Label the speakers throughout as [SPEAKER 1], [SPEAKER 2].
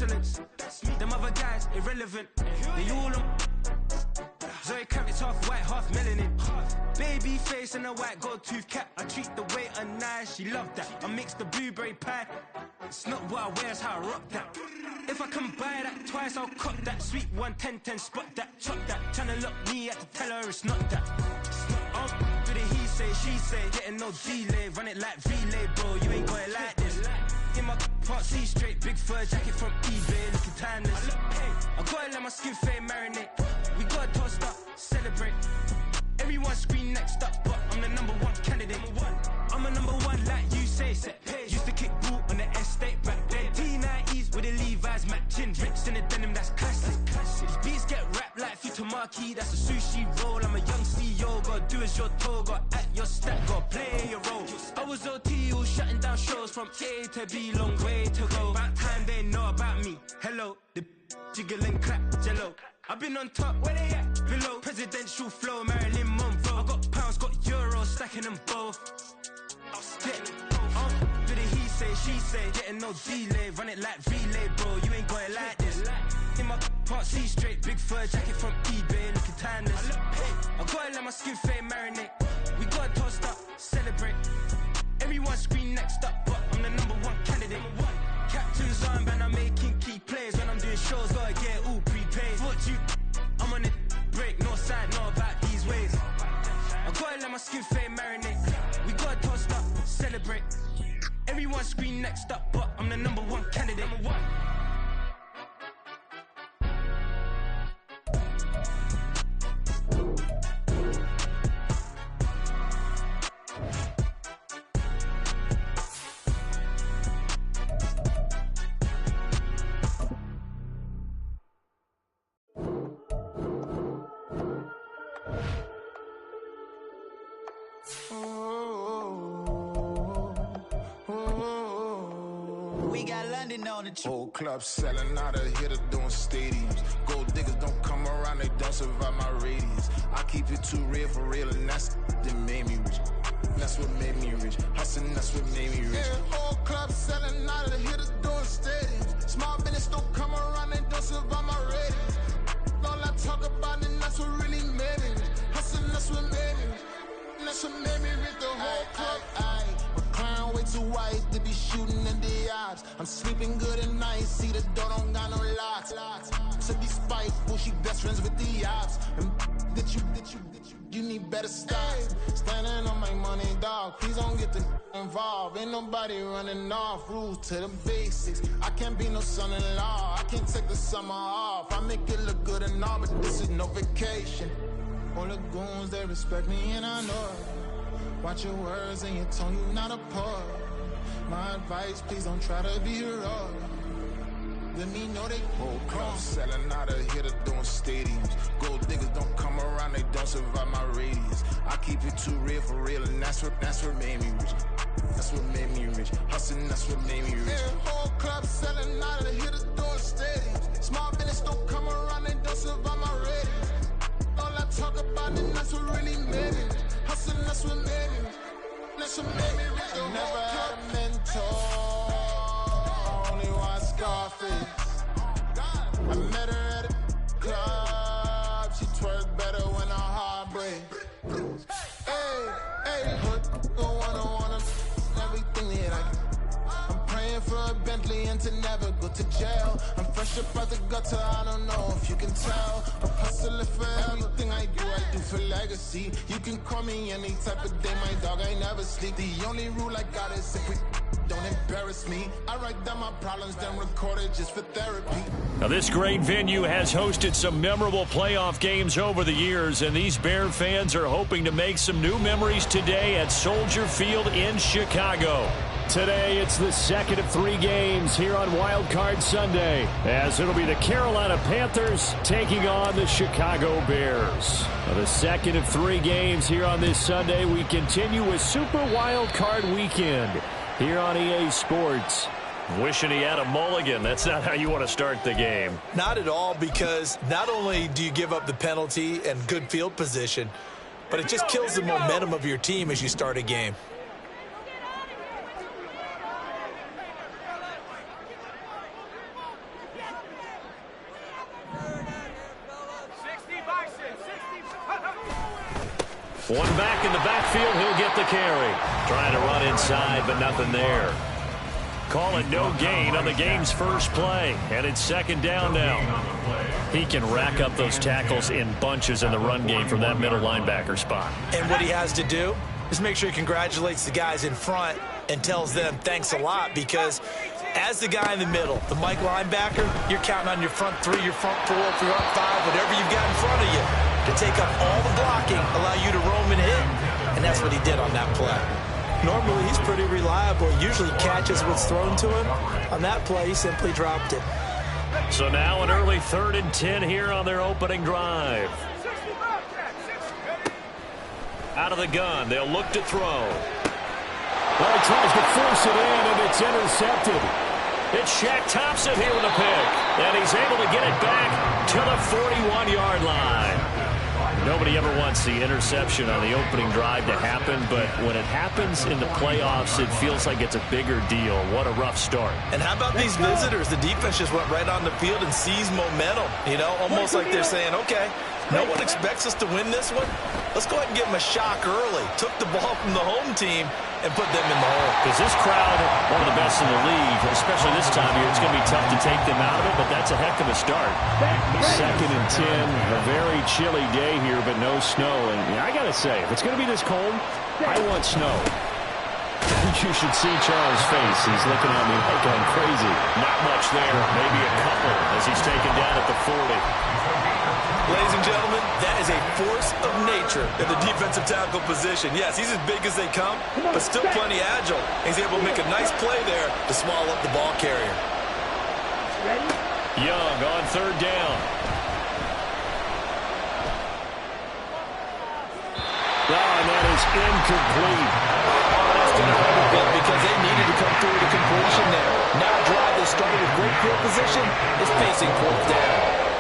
[SPEAKER 1] excellence. Them other guys, irrelevant. They all on. Zoe Camp, it's half white, half melanin. Baby face and a white gold tooth cap. I treat the waiter nice, she loved that. I mix the blueberry pie. It's not what I wear, it's how I rock that. If I can buy that twice, I'll cop that. Sweet 110, spot that, chop that. Tryna lock me, I have to tell her it's not that. Do the he say, she say, getting no delay. Run it like relay, bro, you ain't got it like this. In my part C straight, big fur jacket from eBay, looking timeless. I gotta let my skin fade marinate. We gotta toast up, celebrate. Everyone scream next up, but I'm the #1 candidate. I'm a #1 like you say, set pace. Used to kick boot on the estate back then. T90s with the Levi's matching. Rips in the denim, that's classic. These beats get wrapped like Futamaki, that's a sushi roll. I'm a young CEO, gotta do as you're told. Gotta act your stat, gotta play your role. I was OT, all shutting down shows from A to B, long way to go. About time they know about me. Hello, the jiggle and clap, jello. I've been on top, where they at? Below, presidential flow, Marilyn Monroe. I got pounds, got euros, stacking them both. Do the he say, she say, getting no delay. Run it like relay, bro, you ain't got it like this. In my part C straight, big fur jacket from eBay, looking timeless. I gotta let my skin fade marinate. We gotta toast up, celebrate. Everyone scream next up, but I'm the #1 candidate. Captain's armband, I'm making key plays. When I'm doing shows, gotta get it all prepaid. Thought you, I'm on it, break, no side, know about these ways. I gotta let my skin fade marinate. We gotta toast up, celebrate. Everyone scream next up, but I'm the #1 candidate.
[SPEAKER 2] We got London on the trip.
[SPEAKER 3] Whole club selling out of here to doing stadiums. Gold diggers don't come around, they don't survive my radius. I keep it too real for real, and that's that made me rich. That's what made me rich. Hustling, that's what made me rich. Yeah, whole club selling out of here to doing stadiums. Small business don't come around, they don't survive my radius. All I talk about, and that's what really made me rich. Hustling, that's what made me rich. That's what made me rich. The whole club. McLaren way too white to be shooting in the odds. I'm sleeping good at night, see the door don't got no locks. To be spiteful, she best friends with the ops. And you need better stop. Standing on my money, dog. Please don't get the involved. Ain't nobody running off. Rules to the basics. I can't be no son-in-law. I can't take the summer off. I make it look good and all, but this is no vacation. All the goons, they respect me and I know it. Watch your words and your tone, you not a part. My advice, please don't try to be heroic. Let me know they whole club selling out of here to doing stadiums. Gold diggers don't come around, they don't survive my radius. I keep it too real for real, and that's what made me rich. That's what made me rich. Hustling, that's what made me rich. Yeah, whole club selling out of here to doing stadiums. Small business don't come around, they don't survive my radius. All I talk about, and that's what really made me rich. Hustling, that's what made me rich. That's what made me rich. I never had a mentor, only one Scarface. I met her at a club, she twerk better when her heart breaks. Hey, hood, wanna everything that I can. I'm praying for a Bentley and to never go to jail. I'm fresh up out the gutter, I don't know if you can tell. I'm hustling for everything I do for legacy. You can call me any type of day, my dog, I never sleep. The only rule I got is if we don't embarrass me. I write down my problems, then record it just for therapy.
[SPEAKER 4] Now, this great venue has hosted some memorable playoff games over the years, and these Bear fans are hoping to make some new memories today at Soldier Field in Chicago. Today, it's the second of 3 games here on Wild Card Sunday, as it'll be the Carolina Panthers taking on the Chicago Bears. Now, the second of 3 games here on this Sunday, we continue with Super Wild Card Weekend here on EA Sports. Wishing he had a mulligan. That's not how you want to start the game.
[SPEAKER 5] Not at all, because not only do you give up the penalty and good field position, but it just kills the momentum of your team as you start a game.
[SPEAKER 4] One back in the backfield. He'll get the carry. Trying to run inside, but nothing there. Call it no gain on the game's first play. And it's second down now. He can rack up those tackles in bunches in the run game from that middle linebacker spot.
[SPEAKER 5] And what he has to do is make sure he congratulates the guys in front and tells them thanks a lot, because as the guy in the middle, the Mike linebacker, you're counting on your front three, your front four, your front five, whatever you've got in front of you to take up all the blocking, allow you to roam and hit. And that's what he did on that play. Normally, he's pretty reliable. Usually catches what's thrown to him. On that play, he simply dropped it.
[SPEAKER 4] So now an early 3rd and 10 here on their opening drive. Out of the gun, they'll look to throw.
[SPEAKER 6] Well, he tries to force it in, and it's intercepted.
[SPEAKER 4] It's Shaq Thompson here with a pick. And he's able to get it back to the 41-yard line. Nobody ever wants the interception on the opening drive to happen, but when it happens in the playoffs, it feels like it's a bigger deal. What a rough start.
[SPEAKER 5] And how about these visitors? The defense just went right on the field and seized momentum. You know, almost like they're saying, okay, no one expects us to win this one. Let's go ahead and give them a shock early. Took the ball from the home team and put them in the hole.
[SPEAKER 4] Because this crowd, one of the best in the league, especially this time of year, it's going to be tough to take them out of it, but that's a heck of a start.
[SPEAKER 6] 2nd and 10, a very chilly day here, but no snow. And I got to say, if it's going to be this cold, I want snow. You should see Charles' face. He's looking at me like I'm crazy.
[SPEAKER 4] Not much there, maybe a couple as he's taken down at the 40.
[SPEAKER 5] Ladies and gentlemen, that is a force of nature in the defensive tackle position. Yes, he's as big as they come, but still plenty agile. He's able to make a nice play there to swallow up the ball carrier.
[SPEAKER 4] Young on 3rd down.
[SPEAKER 6] And that is incomplete.
[SPEAKER 5] That's going to hurt a bit because they needed to come through the completion there. Now a drive that started with great field position is facing 4th down.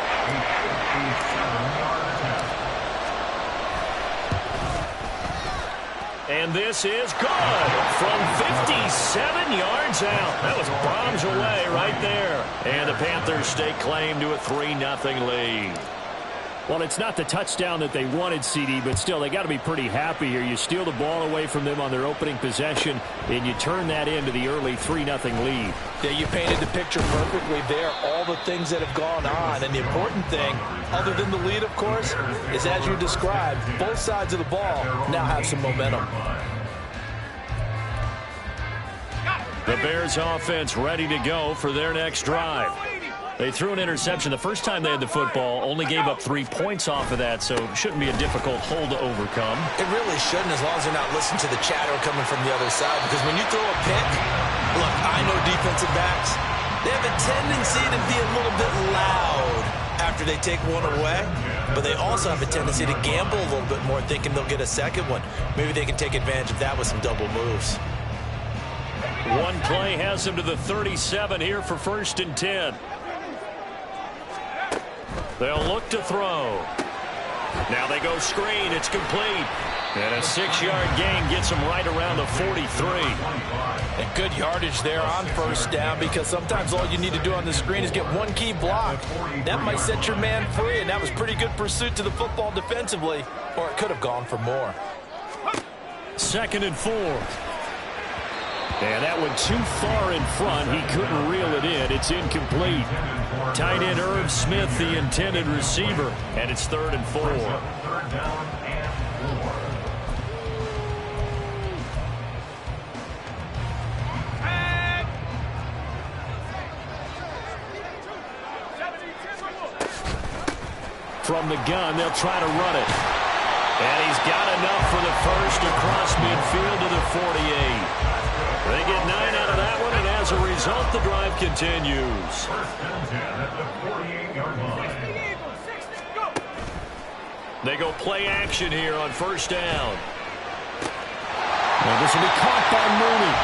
[SPEAKER 4] And this is good from 57 yards out. That was bombs away right there. And the Panthers stake claim to a 3-0 lead.
[SPEAKER 6] Well, it's not the touchdown that they wanted, CD, but still, they got to be pretty happy here. You steal the ball away from them on their opening possession, and you turn that into the early 3-0 lead.
[SPEAKER 5] Yeah, you painted the picture perfectly there, all the things that have gone on. And the important thing, other than the lead, of course, is as you described, both sides of the ball now have some momentum.
[SPEAKER 4] The Bears offense ready to go for their next drive. They threw an interception the first time they had the football, only gave up 3 points off of that, so it shouldn't be a difficult hole to overcome.
[SPEAKER 5] It really shouldn't, as long as they're not listening to the chatter coming from the other side, because when you throw a pick, look, I know defensive backs, they have a tendency to be a little bit loud after they take one away, but they also have a tendency to gamble a little bit more, thinking they'll get a second one. Maybe they can take advantage of that with some double moves.
[SPEAKER 4] One play has them to the 37 here for 1st and 10. They'll look to throw. Now they go screen. It's complete. And a 6-yard gain gets them right around the 43.
[SPEAKER 5] And good yardage there on 1st down, because sometimes all you need to do on the screen is get one key block. That might set your man free, and that was pretty good pursuit to the football defensively, or it could have gone for more.
[SPEAKER 4] 2nd and 4. And that one too far in front. He couldn't reel it in. It's incomplete. Tight end Irv Smith, the intended receiver. And it's 3rd and 4. From the gun, they'll try to run it. And he's got enough for the first across midfield to the 48. They get 9 out of that one, and as a result, the drive continues. They go play action here on 1st down.
[SPEAKER 6] And this will be caught by Mooney.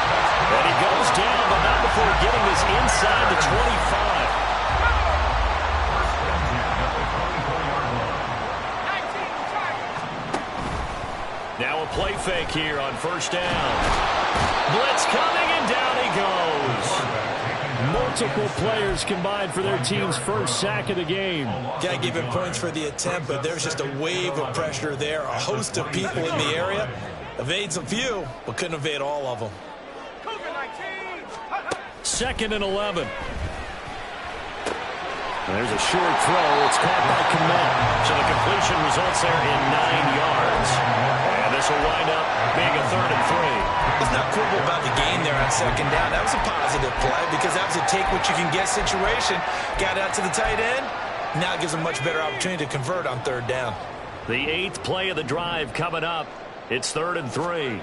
[SPEAKER 4] And he goes down, but not before getting this inside the 25. Now a play fake here on 1st down. Blitz coming, and down he goes. More
[SPEAKER 6] Multiple players combined for their team's first sack of the game.
[SPEAKER 5] Got to give him points for the attempt, but there's just a wave of pressure there. A host of people in the area. Evades a few, but couldn't evade all of them.
[SPEAKER 4] 2nd and 11. There's a short throw. It's caught by Kmet. So the completion results there in 9 yards. And this will wind up being a 3rd and 3.
[SPEAKER 5] Let's not quibble about the gain there on 2nd down. That was a positive play because that was a take-what-you-can-get situation. Got out to the tight end. Now it gives them much better opportunity to convert on 3rd down.
[SPEAKER 4] The 8th play of the drive coming up. It's 3rd and 3.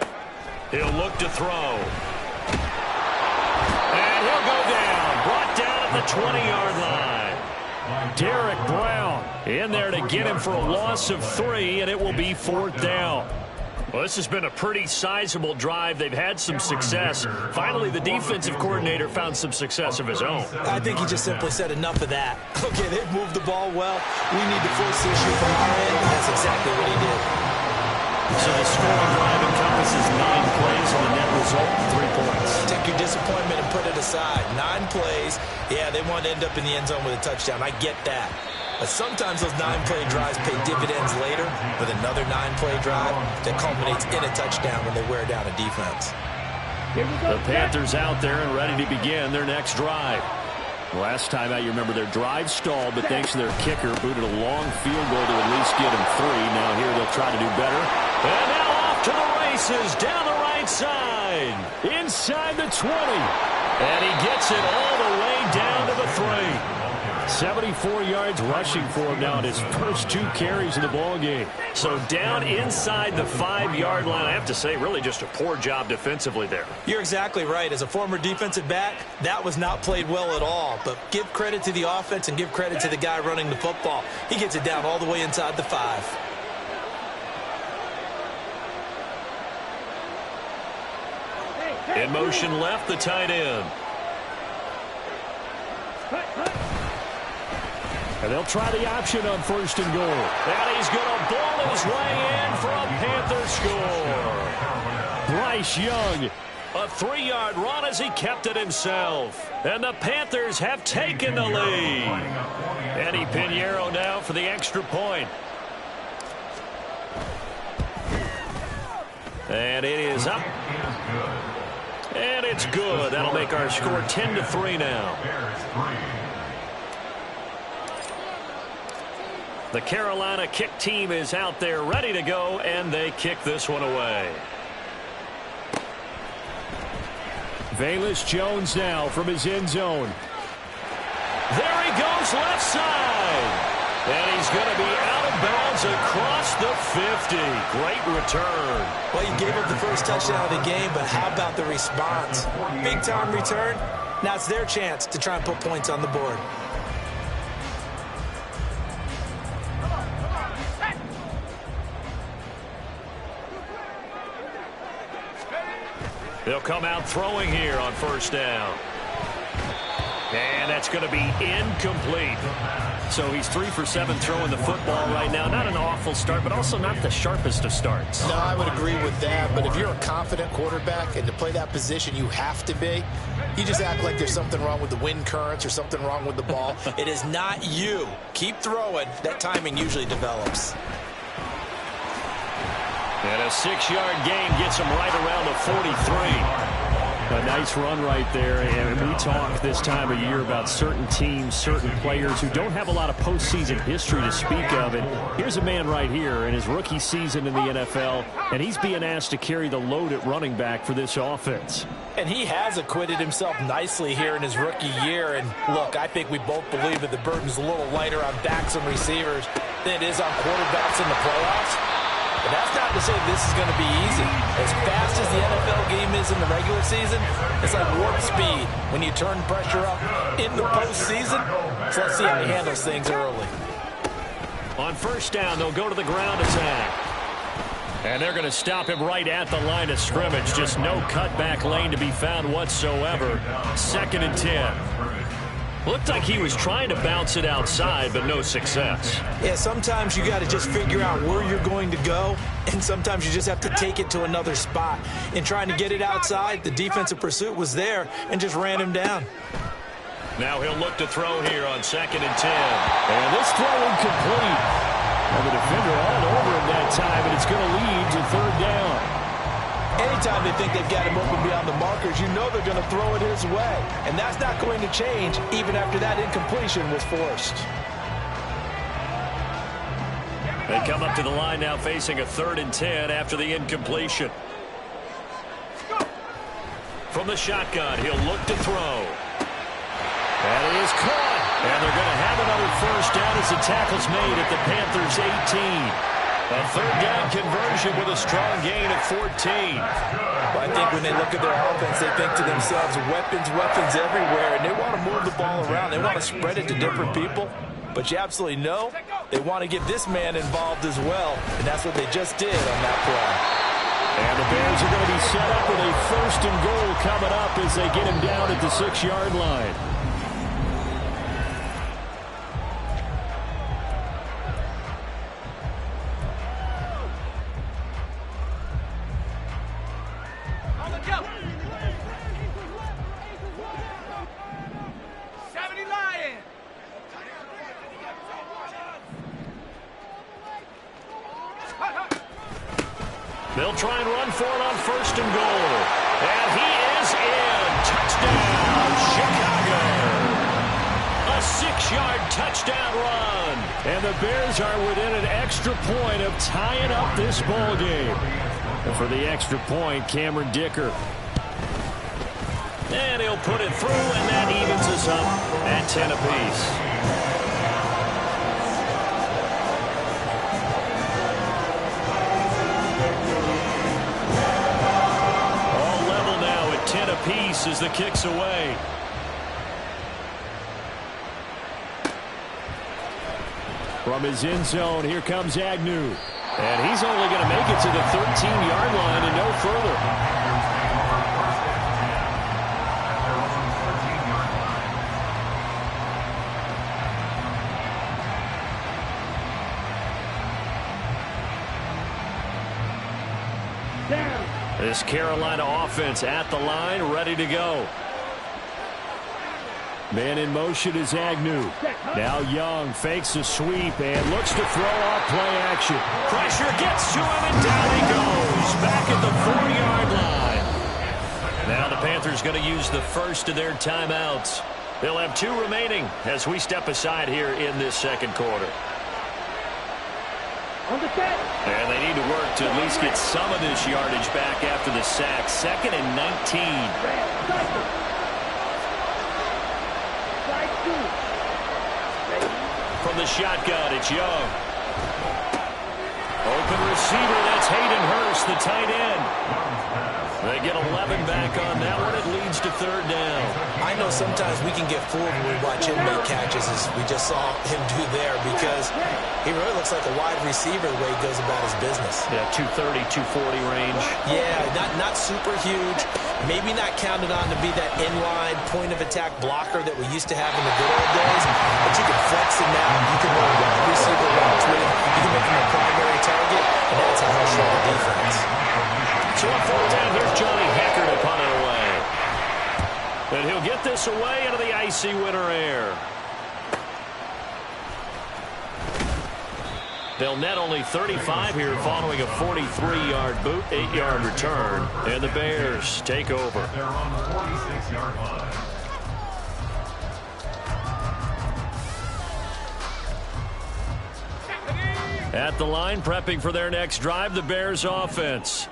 [SPEAKER 4] He'll look to throw. And he'll go down. Brought down at the 20-yard line. Derek Brown in there to get him for a loss of 3, and it will be 4th down. Well, this has been a pretty sizable drive. They've had some success. Finally, the defensive coordinator found some success of his own.
[SPEAKER 5] I think he just simply said enough of that. Okay, they've moved the ball well. We need to force the issue from our end, and that's exactly what he did.
[SPEAKER 4] So the scoring drive encompasses 9 plays, and the net result, 3 points.
[SPEAKER 5] Take your disappointment and put it aside. 9 plays. Yeah, they want to end up in the end zone with a touchdown. I get that. But sometimes those 9-play drives pay dividends later with another 9-play drive that culminates in a touchdown when they wear down a defense.
[SPEAKER 4] The Panthers out there and ready to begin their next drive.
[SPEAKER 6] Last time out, you remember their drive stalled, but thanks to their kicker, booted a long field goal to at least get him 3. Now here they'll try to do better.
[SPEAKER 4] And now off to the races, down the right side, inside the 20. And he gets it all the way down to the 3.
[SPEAKER 6] 74 yards rushing for him now in his first 2 carries in the ballgame.
[SPEAKER 4] So down inside the 5-yard line. I have to say, really just a poor job defensively there.
[SPEAKER 5] You're exactly right. As a former defensive back, that was not played well at all. But give credit to the offense and give credit to the guy running the football. He gets it down all the way inside the 5.
[SPEAKER 4] In motion left, the tight end.
[SPEAKER 6] And they'll try the option on 1st and goal.
[SPEAKER 4] And he's going to ball his way in for a Panther score.
[SPEAKER 6] Bryce Young.
[SPEAKER 4] A 3-yard run as he kept it himself. And the Panthers have taken the lead. Eddie Pinheiro now for the extra point. And it is up. And it's good. That'll make our score 10-3 now. The Carolina kick team is out there ready to go, and they kick this one away.
[SPEAKER 6] Velus Jones now from his end zone.
[SPEAKER 4] There he goes left side. And he's going to be out of bounds across the 50. Great return.
[SPEAKER 5] Well, he gave up the first touchdown of the game, but how about the response? Big-time return. Now it's their chance to try and put points on the board.
[SPEAKER 4] They'll come out throwing here on 1st down. And that's going to be incomplete.
[SPEAKER 6] So he's 3 for 7 throwing the football right now. Not an awful start, but also not the sharpest of starts.
[SPEAKER 7] No, I would agree with that. But if you're a confident quarterback and to play that position you have to be, you just act like there's something wrong with the wind currents or something wrong with the ball.
[SPEAKER 5] It is not you. Keep throwing. That timing usually develops.
[SPEAKER 4] And a 6-yard gain gets him right around the 43.
[SPEAKER 6] A nice run right there, and we talk this time of year about certain teams, certain players who don't have a lot of postseason history to speak of. And here's a man right here in his rookie season in the NFL, and he's being asked to carry the load at running back for this offense.
[SPEAKER 5] And he has acquitted himself nicely here in his rookie year. And look, I think we both believe that the burden's a little lighter on backs and receivers than it is on quarterbacks in the playoffs. But that's not to say this is going to be easy. As fast as the NFL game is in the regular season, it's like warp speed when you turn pressure up in the postseason. So let's see how he handles things early.
[SPEAKER 4] On 1st down, they'll go to the ground attack. And they're going to stop him right at the line of scrimmage. Just no cutback lane to be found whatsoever. 2nd and 10. Looked like he was trying to bounce it outside, but no success.
[SPEAKER 5] Yeah, sometimes you got to just figure out where you're going to go, and sometimes you just have to take it to another spot. In trying to get it outside, the defensive pursuit was there and just ran him down.
[SPEAKER 4] Now he'll look to throw here on 2nd and 10. And this throw incomplete. And the defender all over him that time, and it's going to lead to 3rd down.
[SPEAKER 5] Anytime they think they've got him open beyond the markers, you know they're going to throw it his way. And that's not going to change even after that incompletion was forced.
[SPEAKER 4] They come up to the line now facing a 3rd and 10 after the incompletion. From the shotgun, he'll look to throw. That is caught. And they're going to have another 1st down as the tackle's made at the Panthers' 18. A 3rd down conversion with a strong gain of 14.
[SPEAKER 5] Well, I think when they look at their offense, they think to themselves, weapons, weapons everywhere, and they want to move the ball around. They want to spread it to different people. But you absolutely know they want to get this man involved as well, and that's what they just did on that play.
[SPEAKER 4] And the Bears are going to be set up with a 1st and goal coming up as they get him down at the 6-yard line. They'll try and run for it on 1st and goal. And he is in. Touchdown, Chicago. A 6-yard touchdown run. And the Bears are within an extra point of tying up this ball game. And for the extra point, Cameron Dicker. And he'll put it through, and that evens us up at 10 apiece. Apiece as the kick's away. From his end zone, here comes Agnew. And he's only going to make it to the 13-yard line and no further. This Carolina offense at the line, ready to go. Man in motion is Agnew. Now Young fakes a sweep and looks to throw off play action. Pressure gets to him, and down he goes. Back at the 4-yard line. Now the Panthers going to use the first of their timeouts. They'll have 2 remaining as we step aside here in this 2nd quarter. And they need to work to at least get some of this yardage back after the sack. 2nd and 19. From the shotgun, it's Young. Open receiver, that's Hayden Hurst, the tight end. They get 11 back on that one. It leads to 3rd down.
[SPEAKER 5] I know sometimes we can get fooled when we watch him make catches, as we just saw him do there, because he really looks like a wide receiver the way he goes about his business.
[SPEAKER 4] Yeah, 230, 240 range.
[SPEAKER 5] Yeah, not super huge. Maybe not counted on to be that inline point-of-attack blocker that we used to have in the good old days, but you can flex him now. You can run wide receiver routes with him. You can make him a primary target, and that's how he'll show the defense.
[SPEAKER 4] So on 4th down, here's Johnny Hecker to punt it away. And he'll get this away into the icy winter air. They'll net only 35 here following a 43-yard boot, 8-yard return. And the Bears take over.
[SPEAKER 8] They're on the 46-yard line.
[SPEAKER 4] At the line, prepping for their next drive, the Bears offense.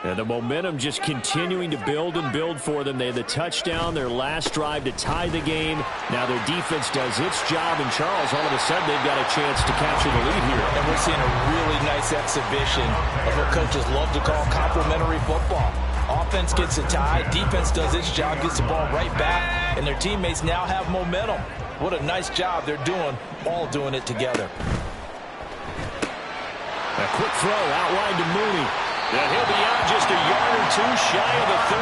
[SPEAKER 4] And the momentum just continuing to build and build for them. They had the touchdown, their last drive to tie the game. Now their defense does its job, and Charles, all of a sudden, they've got a chance to capture the lead here.
[SPEAKER 5] And we're seeing a really nice exhibition of what coaches love to call complementary football. Offense gets a tie, defense does its job, gets the ball right back, and their teammates now have momentum. What a nice job they're doing, all doing it together.
[SPEAKER 4] A quick throw out wide to Mooney. And he'll be out just a yard or 2 shy of the 30.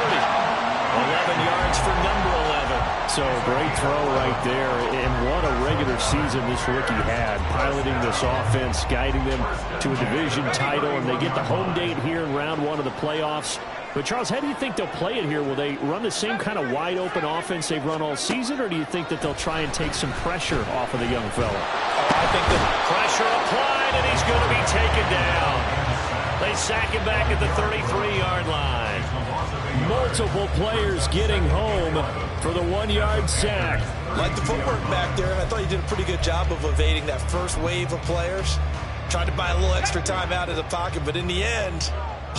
[SPEAKER 4] 11 yards for number 11.
[SPEAKER 6] So great throw right there. And what a regular season this rookie had. Piloting this offense, guiding them to a division title. And they get the home date here in round 1 of the playoffs. But, Charles, how do you think they'll play it here? Will they run the same kind of wide-open offense they've run all season, or do you think that they'll try and take some pressure off of the young fella?
[SPEAKER 4] I think the pressure applied, and he's going to be taken down. They sack him back at the 33-yard line.
[SPEAKER 6] Multiple players getting home for the 1-yard sack.
[SPEAKER 5] Like the footwork back there, I thought he did a pretty good job of evading that first wave of players. Tried to buy a little extra time out of the pocket, but in the end,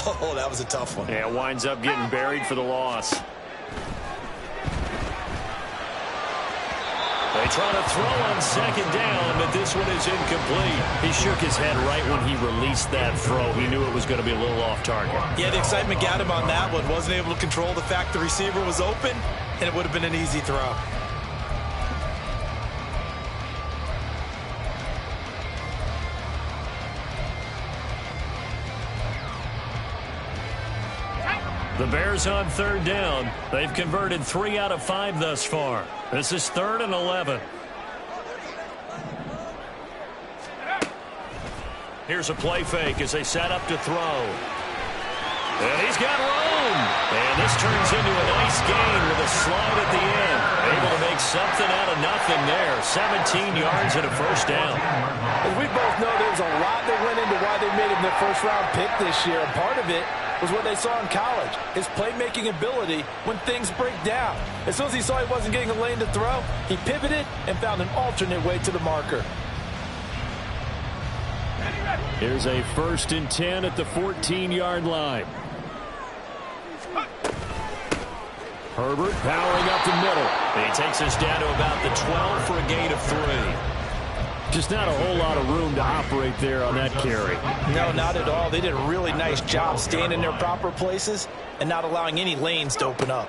[SPEAKER 5] oh, that was a tough one.
[SPEAKER 6] Yeah, winds up getting buried for the loss.
[SPEAKER 4] They try to throw on second down, but this one is incomplete.
[SPEAKER 6] He shook his head right when he released that throw. He knew it was going to be a little off target.
[SPEAKER 5] Yeah, the excitement got him on that one. Wasn't able to control the fact the receiver was open, and it would have been an easy throw.
[SPEAKER 4] The Bears on third down. They've converted 3 out of 5 thus far. This is 3rd and 11. Here's a play fake as they set up to throw. And he's got room. And this turns into a nice gain with a slide at the end. Able to make something out of nothing there. 17 yards and a first down.
[SPEAKER 7] As we both know, there's a lot that went into why they made him their first-round pick this year. And part of it was what they saw in college, his playmaking ability when things break down. As soon as he saw he wasn't getting a lane to throw, he pivoted and found an alternate way to the marker.
[SPEAKER 6] Here's a 1st and 10 at the 14-yard line. Herbert powering up the middle.
[SPEAKER 4] He takes us down to about the 12 for a gain of 3.
[SPEAKER 6] Just not a whole lot of room to operate there on that carry.
[SPEAKER 5] No, not at all. They did a really nice job staying in their proper places and not allowing any lanes to open up.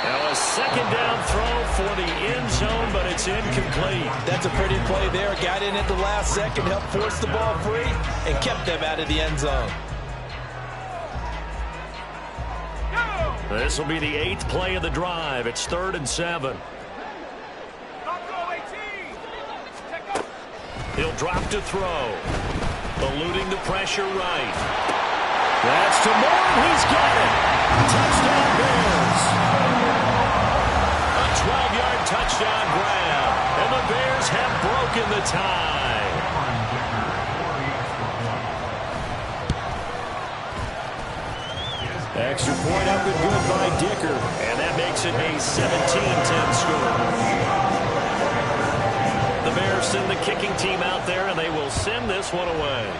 [SPEAKER 4] Now a second down throw for the end zone, but it's incomplete.
[SPEAKER 5] That's a pretty play there. Got in at the last second, helped force the ball free, and kept them out of the end zone.
[SPEAKER 4] This will be the 8th play of the drive. It's 3rd and 7. He'll drop to throw. Eluding the pressure right.
[SPEAKER 6] That's to Moore. He's got it. Touchdown Bears.
[SPEAKER 4] A 12-yard touchdown grab. And the Bears have broken the tie.
[SPEAKER 6] Extra point up and good by Dicker.
[SPEAKER 4] And that makes it a 17-10 score. The Bears send the kicking team out there, and they will send this one away.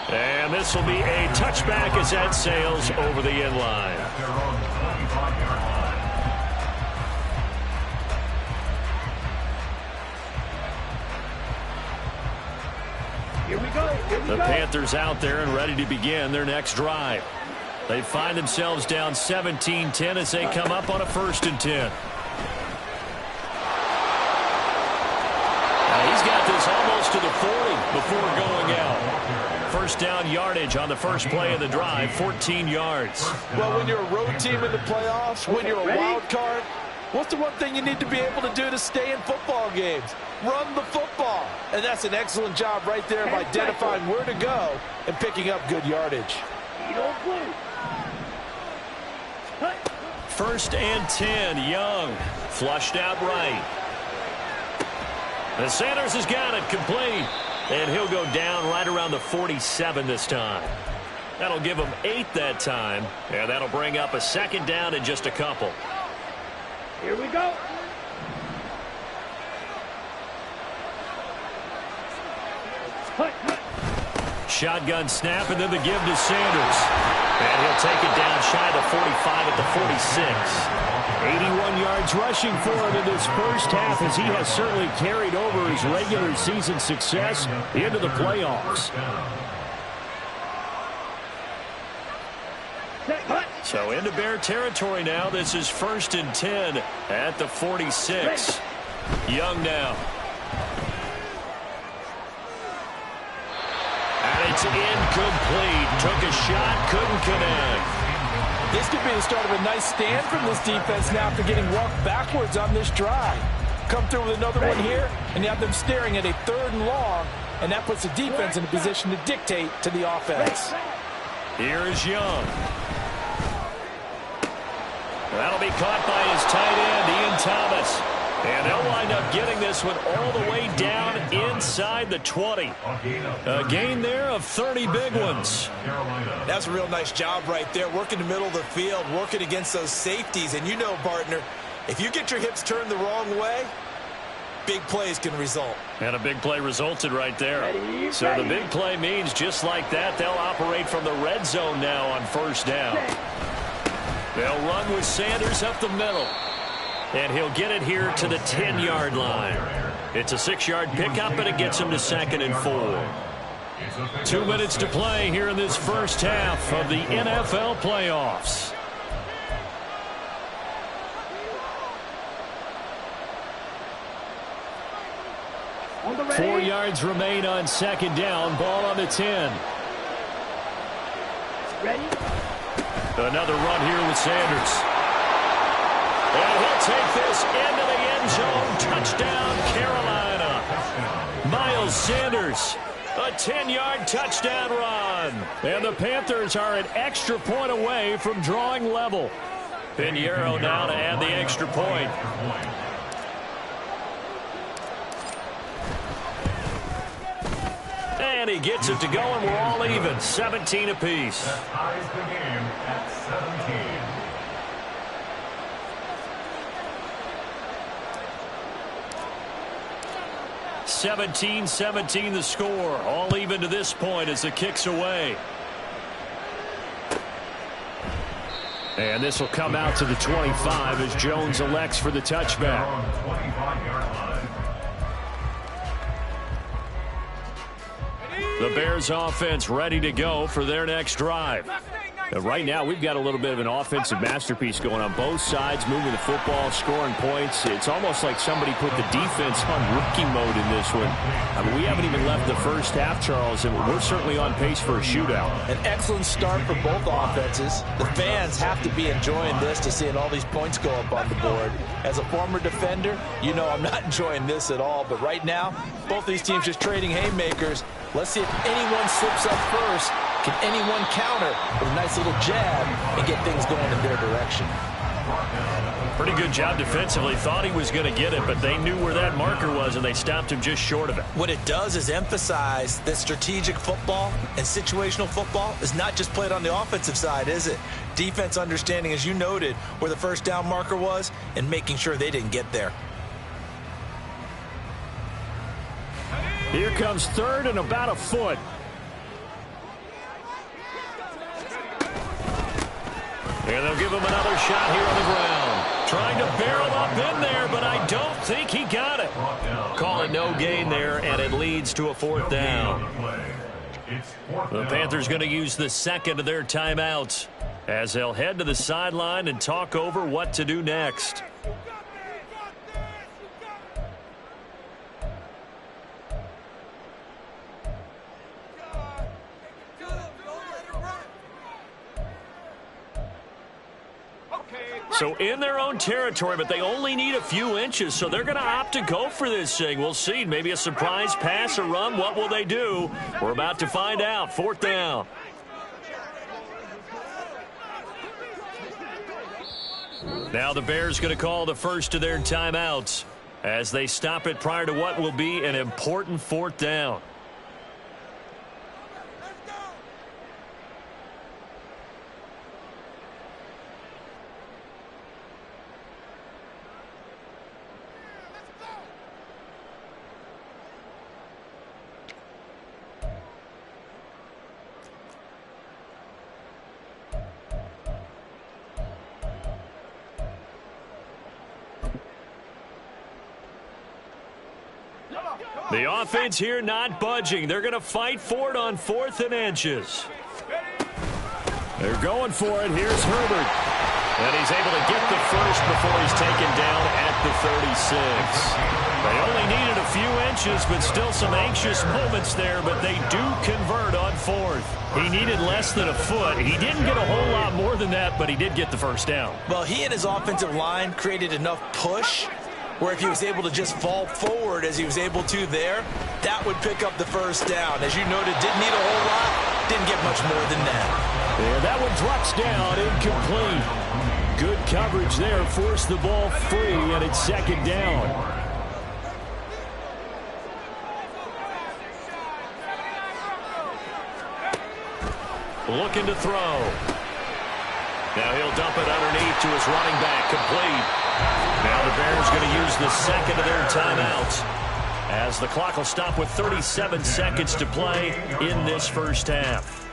[SPEAKER 4] And this will be a touchback as that sails over the end line.
[SPEAKER 6] The Panthers out there and ready to begin their next drive. They find themselves down 17-10 as they come up on a 1st and 10. Now he's got this almost to the 40 before going out. First down yardage on the first play of the drive, 14 yards.
[SPEAKER 7] Well, when you're a road team in the playoffs, when you're a wild card, what's the one thing you need to be able to do to stay in football games? Run the football. And that's an excellent job right there of identifying where to go and picking up good yardage.
[SPEAKER 4] 1st and 10, Young. Flushed out right. And Sanders has got it complete. And he'll go down right around the 47 this time. That'll give him 8 that time. And that'll bring up a 2nd down in just a couple.
[SPEAKER 9] Here we go.
[SPEAKER 4] Shotgun snap, and then the give to Sanders. And he'll take it down shy of the 45 at the 46.
[SPEAKER 6] 81 yards rushing for him in this first half, as he has certainly carried over his regular season success into the playoffs.
[SPEAKER 4] So into Bear territory now. This is 1st and 10 at the 46. Young now. And it's incomplete. Took a shot, couldn't connect.
[SPEAKER 7] This could be the start of a nice stand from this defense now after getting walked backwards on this drive. Come through with another one here, and you have them staring at a 3rd and long and that puts the defense in a position to dictate to the offense.
[SPEAKER 4] Here is Young. That'll be caught by his tight end, Ian Thomas. And they'll wind up getting this one all the way down inside the 20. A gain there of 30 big ones.
[SPEAKER 5] That's a real nice job right there, working the middle of the field, working against those safeties. And you know, partner, if you get your hips turned the wrong way, big plays can result.
[SPEAKER 4] And a big play resulted right there. So the big play means just like that, they'll operate from the red zone now on first down. They'll run with Sanders up the middle. And he'll get it here to the 10-yard line. It's a 6-yard pickup, and it gets him to 2nd and 4. 2 minutes to play here in this first half of the NFL playoffs. Four yards remain on 2nd down. Ball on the 10.
[SPEAKER 9] Ready?
[SPEAKER 4] Another run here with Sanders. And he'll take this into the end zone. Touchdown, Carolina. Miles Sanders, a 10-yard touchdown run. And the Panthers are an extra point away from drawing level. Pinheiro now to add the extra point. And he gets it to go, and we're all even. 17 apiece.
[SPEAKER 8] That ties the game at 17.
[SPEAKER 4] 17-17 the score. All even to this point as the kick's away. And this will come out to the 25 as Jones elects for the touchback. The Bears offense ready to go for their next drive. Right now, we've got a little bit of an offensive masterpiece going on both sides, moving the football, scoring points. It's almost like somebody put the defense on rookie mode in this one. I mean, we haven't even left the first half, Charles, and we're certainly on pace for a shootout.
[SPEAKER 7] An excellent start for both offenses. The fans have to be enjoying this to seeing all these points go up on the board. As a former defender, you know I'm not enjoying this at all. But right now, both these teams just trading haymakers. Let's see if anyone slips up first. Can anyone counter with a nice little jab and get things going in their direction?
[SPEAKER 4] Pretty good job defensively. Thought he was going to get it, but they knew where that marker was, and they stopped him just short of it.
[SPEAKER 5] What it does is emphasize that strategic football and situational football is not just played on the offensive side, is it? Defense understanding, as you noted, where the first down marker was and making sure they didn't get there.
[SPEAKER 4] Here comes 3rd and about a foot. And they'll give him another shot here on the ground. Trying to barrel up in there, but I don't think he got it. Call it no gain there, and it leads to a 4th down. The Panthers going to use the second of their timeouts as they'll head to the sideline and talk over what to do next. So in their own territory, but they only need a few inches, so they're going to opt to go for this thing. We'll see. Maybe a surprise pass, a run. What will they do? We're about to find out. 4th down. Now the Bears going to call the first of their timeouts as they stop it prior to what will be an important 4th down. The offense here not budging. They're going to fight for it on 4th and inches. They're going for it. Here's Herbert. And he's able to get the first before he's taken down at the 36. They only needed a few inches, but still some anxious moments there, but they do convert on 4th. He needed less than a foot. He didn't get a whole lot more than that, but he did get the first down.
[SPEAKER 5] Well, he and his offensive line created enough push where if he was able to just fall forward as he was able to there, that would pick up the first down. As you noted, didn't need a whole lot, didn't get much more than that.
[SPEAKER 4] Yeah, that one drops down, incomplete. Good coverage there, forced the ball free, and it's second down. Looking to throw. Now he'll dump it underneath to his running back, complete. Now the Bears going to use the second of their timeouts, as the clock will stop with 37 seconds to play in this first half.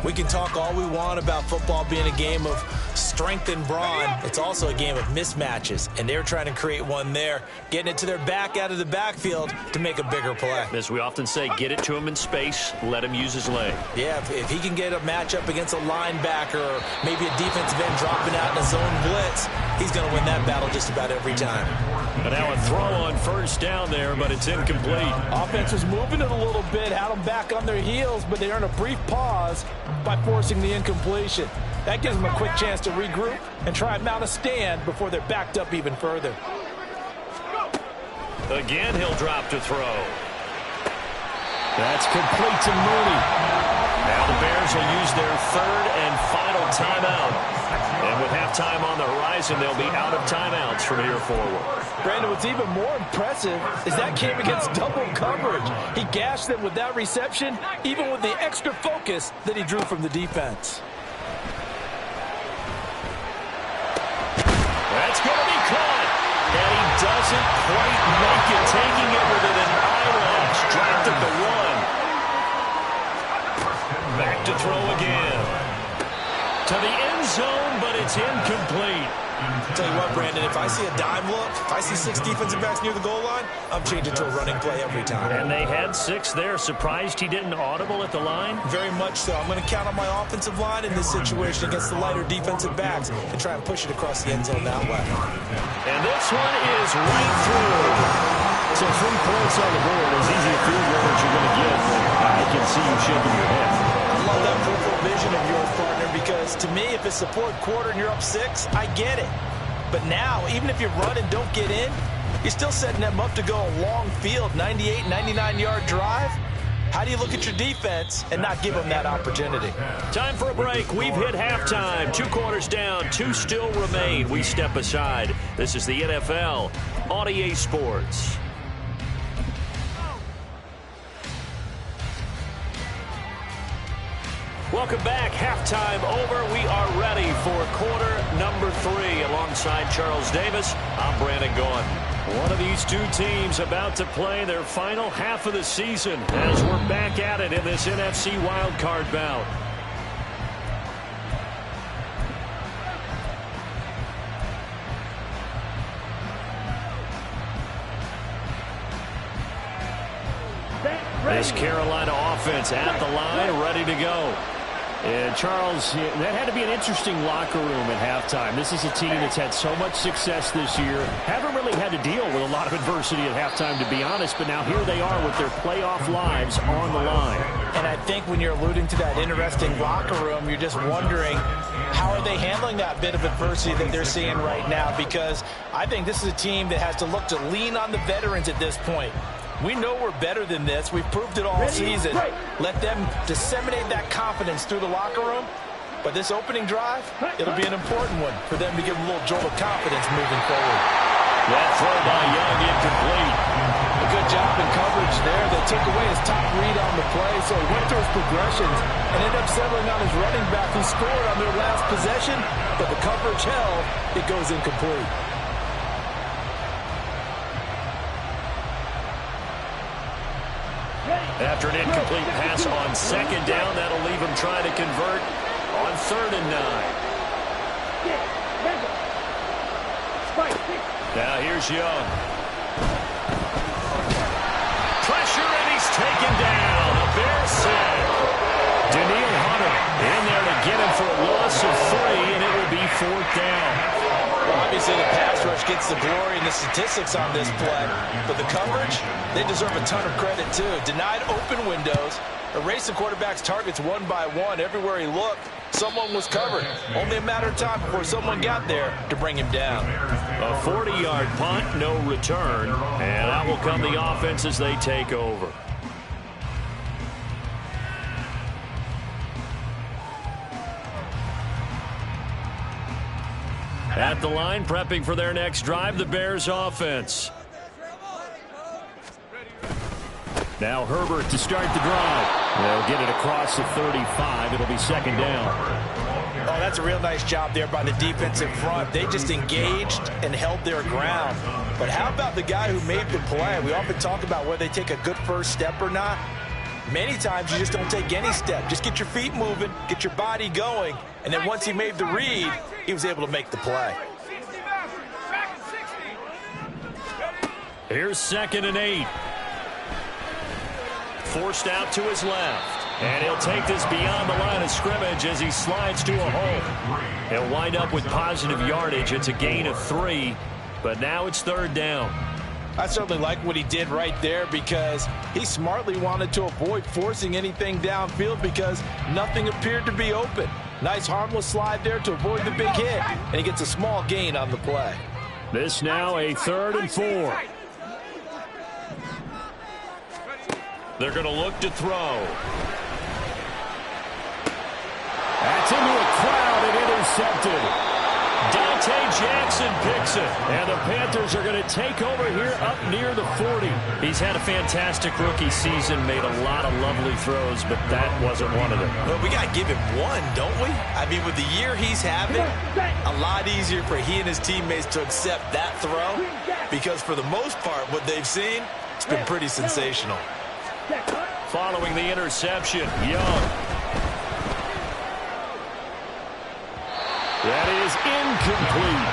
[SPEAKER 5] We can talk all we want about football being a game of strength and brawn. It's also a game of mismatches, and they're trying to create one there, getting it to their back out of the backfield to make a bigger play.
[SPEAKER 4] As we often say, get it to him in space, let him use his leg.
[SPEAKER 5] Yeah, if he can get a matchup against a linebacker or maybe a defensive end dropping out in a zone blitz, he's going to win that battle just about every time.
[SPEAKER 4] But now a throw on first down there, but it's incomplete.
[SPEAKER 7] Offense was moving it a little bit, had them back on their heels, but they earned a brief pause by forcing the incompletion. That gives them a quick chance to regroup and try and mount a stand before they're backed up even further.
[SPEAKER 4] Again, he'll drop to throw. That's complete to Mooney. Now the Bears will use their third and final timeout. And with halftime on the horizon, they'll be out of timeouts from here forward.
[SPEAKER 7] Brandon, what's even more impressive is that came against double coverage. He gashed them with that reception, even with the extra focus that he drew from the defense.
[SPEAKER 4] That's going to be caught. And he doesn't quite make it, taking it with an eyelash. Dropped at the one. Back to throw again. To the end zone, but it's incomplete.
[SPEAKER 5] Tell you what, Brandon, if I see a dime look, if I see 6 defensive backs near the goal line, I'm changing to a running play every time.
[SPEAKER 4] And they had 6 there. Surprised he didn't audible at the line?
[SPEAKER 5] Very much so. I'm going to count on my offensive line in this situation against the lighter defensive backs and try and push it across the end zone that way.
[SPEAKER 4] And this one is right through. So 3 points on the board. As easy a field goal as you're going to get. I can see you shaking your head.
[SPEAKER 5] I love that peripheral vision of yours, partner, because to me, if it's the 4th quarter and you're up 6, I get it. But now, even if you run and don't get in, you're still setting them up to go a long field, 98, 99-yard drive. How do you look at your defense and not give them that opportunity?
[SPEAKER 4] Time for a break. We've hit halftime. 2 quarters down, 2 still remain. We step aside. This is the NFL on EA Sports. Welcome back. Halftime over. We are ready for quarter number 3. Alongside Charles Davis, I'm Brandon Gaudin. One of these 2 teams about to play their final half of the season as we're back at it in this NFC wildcard bout. This Carolina offense at the line, ready to go. And Charles, that had to be an interesting locker room at halftime. This is a team that's had so much success this year. Haven't really had to deal with a lot of adversity at halftime, to be honest. But now here they are with their playoff lives on the line.
[SPEAKER 7] And I think when you're alluding to that interesting locker room, you're just wondering, how are they handling that bit of adversity that they're seeing right now? Because I think this is a team that has to look to lean on the veterans at this point. We know we're better than this. We've proved it all season. Let them disseminate that confidence through the locker room. But this opening drive, it'll be an important one for them to give them a little jolt of confidence moving forward.
[SPEAKER 4] That throw by Young incomplete.
[SPEAKER 7] A good job in coverage there. They took away his top read on the play, so he went through his progressions and ended up settling on his running back who scored on their last possession, but the coverage held. It goes incomplete.
[SPEAKER 4] After an incomplete pass on second down, that'll leave him trying to convert on 3rd and 9. Now here's Young. Pressure, and he's taken down. A Bear sack. Daniil Hunter in there to get him for a loss of 3, and it will be 4th down.
[SPEAKER 5] Well, obviously, the pass rush gets the glory and the statistics on this play. But the coverage, they deserve a ton of credit, too. Denied open windows, erased the quarterback's targets one by one everywhere he looked. So
[SPEAKER 7] someone was covered. Only a matter of time before someone got there to bring him down.
[SPEAKER 4] A 40-yard punt, no return, and out will come the offense as they take over. At the line, prepping for their next drive, the Bears offense. Now Herbert to start the drive. They'll get it across the 35. It'll be second down.
[SPEAKER 7] Oh, that's a real nice job there by the defensive front. They just engaged and held their ground. But how about the guy who made the play? We often talk about whether they take a good first step or not. Many times you just don't take any step. Just get your feet moving, get your body going, and then once he made the read, he was able to make the play.
[SPEAKER 4] Here's 2nd and 8. Forced out to his left. And he'll take this beyond the line of scrimmage as he slides to a hole. He'll wind up with positive yardage. It's a gain of 3, but now it's 3rd down.
[SPEAKER 7] I certainly like what he did right there because he smartly wanted to avoid forcing anything downfield because nothing appeared to be open. Nice harmless slide there to avoid the big hit, and he gets a small gain on the play.
[SPEAKER 4] This now a 3rd and 4. They're going to look to throw. That's into a crowd and intercepted. Dante Jackson picks it, and the Panthers are going to take over here up near the 40. He's had a fantastic rookie season, made a lot of lovely throws, but that wasn't one of them.
[SPEAKER 5] Well, we got to give him one, don't we? I mean, with the year he's having, a lot easier for he and his teammates to accept that throw because for the most part, what they've seen, it's been pretty sensational.
[SPEAKER 4] Following the interception, Young. That is incomplete.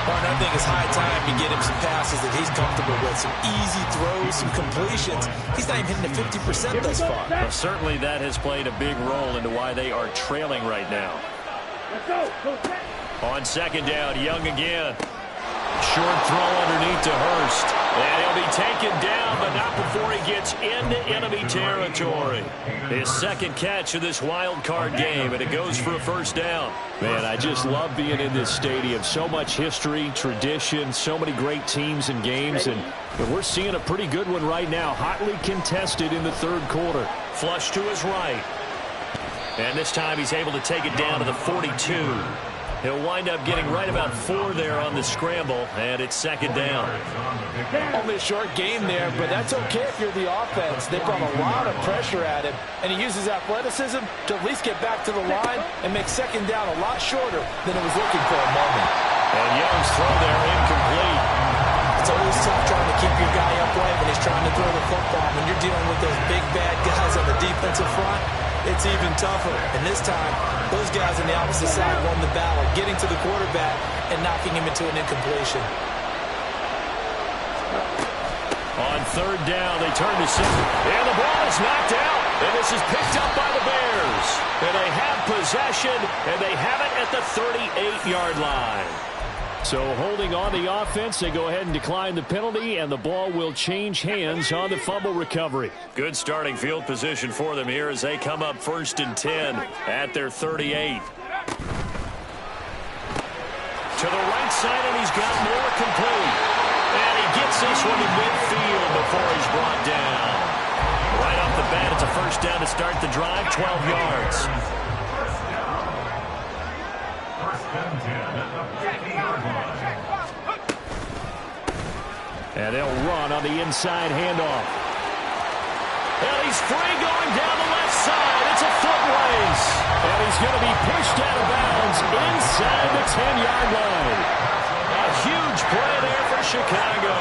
[SPEAKER 5] Martin, I think it's high time to get him some passes that he's comfortable with. Some easy throws, some completions. He's not even hitting the 50% thus far.
[SPEAKER 4] Well, certainly that has played a big role into why they are trailing right now. On 2nd down, Young again. Short throw underneath to Hurst. And he'll be taken down, but not before he gets into enemy territory. His 2nd catch of this wild card game, and it goes for a 1st down.
[SPEAKER 6] Man, I just love being in this stadium. So much history, tradition, so many great teams and games, and we're seeing a pretty good one right now. Hotly contested in the 3rd quarter.
[SPEAKER 4] Flush to his right. And this time he's able to take it down to the 42. He'll wind up getting right about 4 there on the scramble, and it's 2nd down.
[SPEAKER 7] Only a short game there, but that's okay if you're the offense. They brought a lot of pressure at him, and he uses athleticism to at least get back to the line and make 2nd down a lot shorter than it was looking for a moment.
[SPEAKER 4] And Young's throw there incomplete.
[SPEAKER 5] It's always tough trying to keep your guy upright when he's trying to throw the football. When you're dealing with those big, bad guys on the defensive front, it's even tougher. And this time, those guys on the opposite side won the battle, getting to the quarterback and knocking him into an incompletion.
[SPEAKER 4] On 3rd down, they turn to 2nd. And the ball is knocked out. And this is picked up by the Bears. And they have possession, and they have it at the 38-yard line.
[SPEAKER 6] So holding on the offense, they go ahead and decline the penalty, and the ball will change hands on the fumble recovery.
[SPEAKER 4] Good starting field position for them here as they come up 1st and 10 at their 38. To the right side, and he's got more complete. And he gets this one to midfield before he's brought down. Right off the bat, it's a 1st down to start the drive, 12 yards.
[SPEAKER 6] And they'll run on the inside handoff.
[SPEAKER 4] And he's free going down the left side. It's a foot race.
[SPEAKER 6] And he's going to be pushed out of bounds inside the 10-yard line.
[SPEAKER 4] A huge play there for Chicago.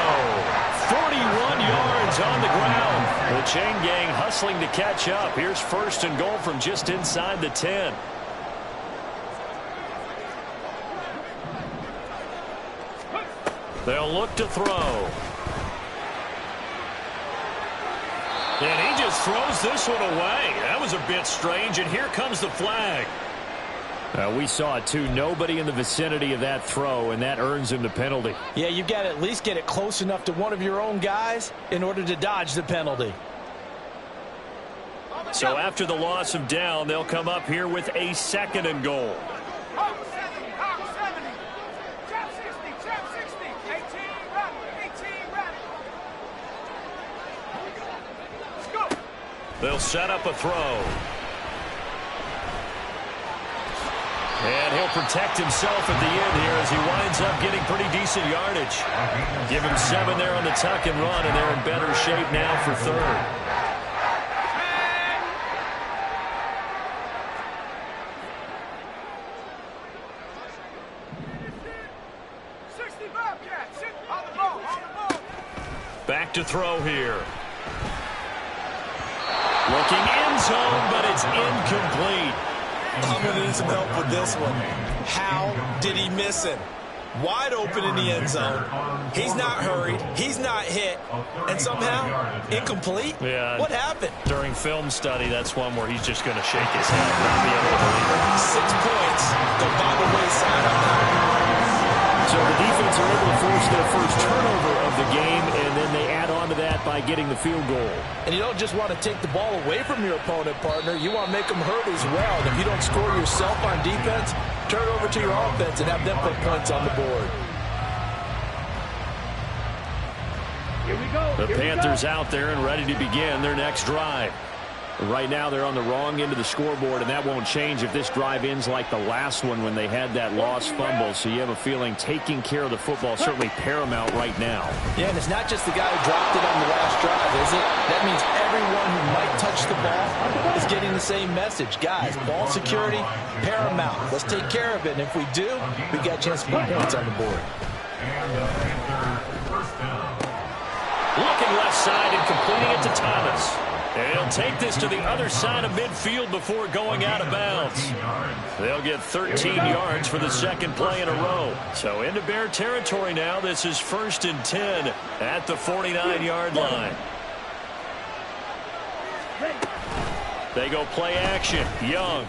[SPEAKER 4] 41 yards on the ground. The chain gang hustling to catch up. Here's 1st and goal from just inside the 10. They'll look to throw. And he just throws this one away. That was a bit strange, and here comes the flag.
[SPEAKER 6] We saw it, too. Nobody in the vicinity of that throw, and that earns him the penalty.
[SPEAKER 7] Yeah, you've got to at least get it close enough to one of your own guys in order to dodge the penalty.
[SPEAKER 4] So after the loss of down, they'll come up here with a 2nd and goal.
[SPEAKER 9] Hawk 70, Hawk 70. Trap 60, trap 60. 18 run. Let's go.
[SPEAKER 4] They'll set up a throw. And he'll protect himself at the end here as he winds up getting pretty decent yardage. Give him 7 there on the tuck and run, and they're in better shape now for 3rd. Back to throw here. Looking end zone, but it's incomplete.
[SPEAKER 5] I'm going to need some help with this one. How did he miss him? Wide open in the end zone. He's not hurried. He's not hit. And somehow, incomplete?
[SPEAKER 4] Yeah.
[SPEAKER 5] What happened?
[SPEAKER 4] During film study, that's one where he's just going to shake his head, not be able to believe it.
[SPEAKER 5] 6 points go by the wayside on that.
[SPEAKER 6] So the defense are able to force their first turnover of the game, and then they add on to that by getting the field goal.
[SPEAKER 7] And you don't just want to take the ball away from your opponent, partner. You want to make them hurt as well. And if you don't score yourself on defense, turn it over to your offense and have them put points on the board.
[SPEAKER 9] Here we go.
[SPEAKER 4] The Panthers out there and ready to begin their next drive.
[SPEAKER 6] Right now they're on the wrong end of the scoreboard, and that won't change if this drive ends like the last one when they had that lost fumble. So you have a feeling taking care of the football is certainly paramount right now.
[SPEAKER 7] Yeah, and it's not just the guy who dropped it on the last drive, is it? That means everyone who might touch the ball is getting the same message. Guys, ball security, paramount. Let's take care of it, and if we do, we got a chance to put points on the board.
[SPEAKER 4] Looking left side and completing it to Thomas. And he'll take this to the other side of midfield before going out of bounds. They'll get 13 yards for the 2nd play in a row. So into Bear territory now. This is 1st and 10 at the 49-yard line. They go play action. Young.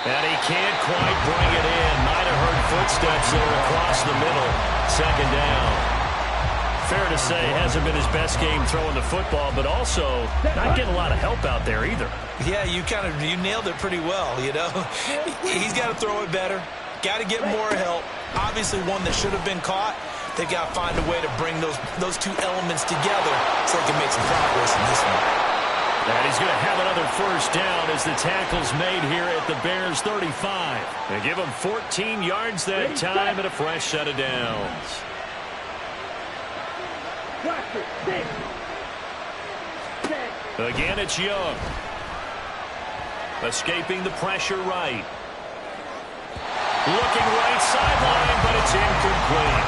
[SPEAKER 4] And he can't quite bring it in. Might have heard footsteps there across the middle. 2nd down. Fair to say, hasn't been his best game throwing the football, but also not getting a lot of help out there either.
[SPEAKER 5] Yeah, you nailed it pretty well, you know. He's got to throw it better. Got to get more help. Obviously one that should have been caught. They've got to find a way to bring those 2 elements together so they can make some progress in this one.
[SPEAKER 4] And he's going to have another 1st down as the tackle's made here at the Bears' 35. They give him 14 yards that time and a fresh set of downs. Again, it's Young. Escaping the pressure right. Looking right sideline, but it's incomplete.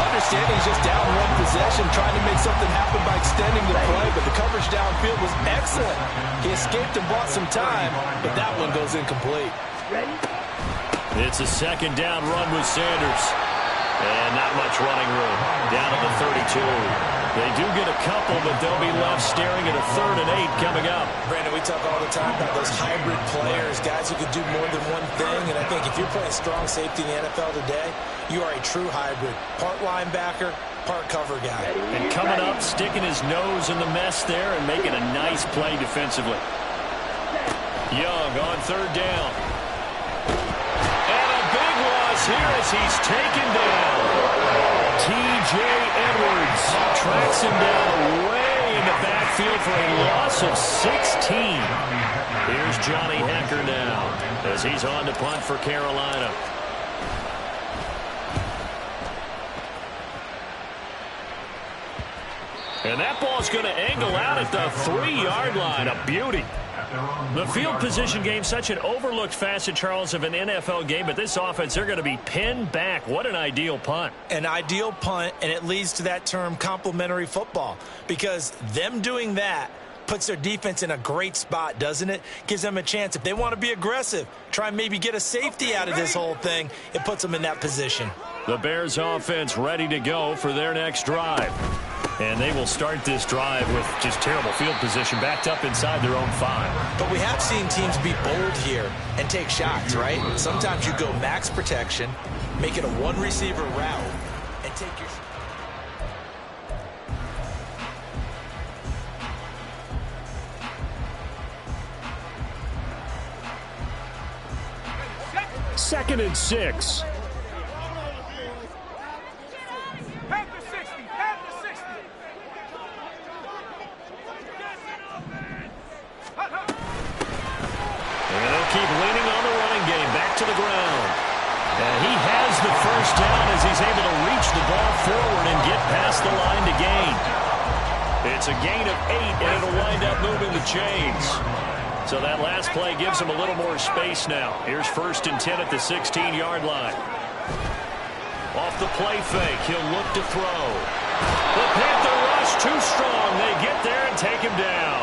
[SPEAKER 7] Understanding he's just down 1 possession, trying to make something happen by extending the play, but the coverage downfield was excellent. He escaped and bought some time, but that one goes incomplete.
[SPEAKER 4] It's a 2nd down run with Sanders. And not much running room. Down to the 32. They do get a couple, but they'll be left staring at a 3rd and 8 coming up.
[SPEAKER 5] Brandon, we talk all the time about those hybrid players, guys who can do more than one thing. And I think if you're playing strong safety in the NFL today, you are a true hybrid. Part linebacker, part cover guy.
[SPEAKER 4] And coming up, sticking his nose in the mess there and making a nice play defensively. Young on 3rd down. Here as he's taken down. T.J. Edwards tracks him down way in the backfield for a loss of 16. Here's Johnny Hecker now as he's on to punt for Carolina. And that ball's going to angle out at the 3-yard line. A beauty. The field position game, such an overlooked facet, Charles, of an NFL game, but this offense, they're going to be pinned back. What an ideal punt.
[SPEAKER 5] An ideal punt, and it leads to that term complementary football, because them doing that puts their defense in a great spot, doesn't it? Gives them a chance. If they want to be aggressive, try and maybe get a safety out of this whole thing, it puts them in that position.
[SPEAKER 4] The Bears offense ready to go for their next drive. And they will start this drive with just terrible field position, backed up inside their own 5.
[SPEAKER 5] But we have seen teams be bold here and take shots, right? Sometimes you go max protection, make it a 1-receiver route, and take your...
[SPEAKER 6] 2nd and 6.
[SPEAKER 9] Panther 60, Panther 60.
[SPEAKER 4] And they'll keep leaning on the running game. Back to the ground. And he has the first down as he's able to reach the ball forward and get past the line to gain. It's a gain of 8, and it'll wind up moving the chains. So that last play gives him a little more space now. Here's 1st and 10 at the 16-yard line. Off the play fake, he'll look to throw. The Panther rush too strong. They get there and take him down.